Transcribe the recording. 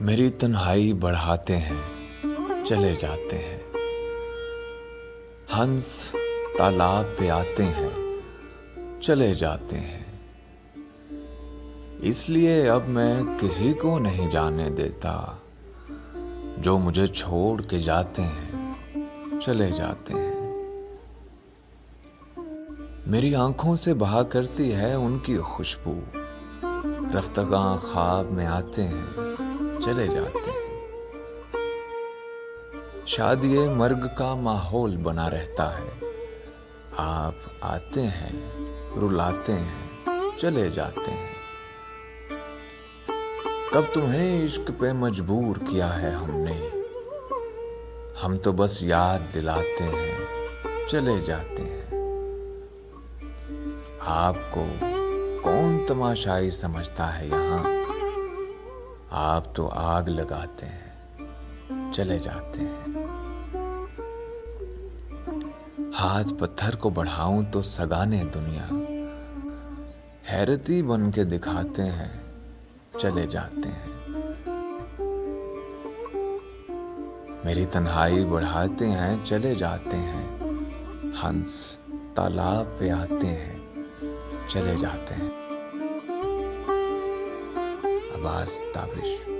मेरी तन्हाई बढ़ाते हैं, चले जाते हैं। हंस तालाब पे आते हैं, चले जाते हैं। इसलिए अब मैं किसी को नहीं जाने देता। जो मुझे छोड़ के जाते हैं, चले जाते हैं। मेरी आंखों से बहा करती है उनकी खुशबू। रफ्तगां ख्वाब में आते हैं, चले जाते हैं। शादी मर्ग का माहौल बना रहता है। आप आते हैं, रुलाते हैं, चले जाते हैं। कब तुम्हें इश्क पे मजबूर किया है हमने? हम तो बस याद दिलाते हैं, चले जाते हैं। आपको कौन तमाशाई समझता है यहाँ? आप तो आग लगाते हैं, चले जाते हैं। हाथ पत्थर को बढ़ाऊं तो सगाने दुनिया हैरती बन के दिखाते हैं, चले जाते हैं। मेरी तन्हाई बढ़ाते हैं, चले जाते हैं। हंस तालाब पे आते हैं, चले जाते हैं। अब्बास ताबरिश।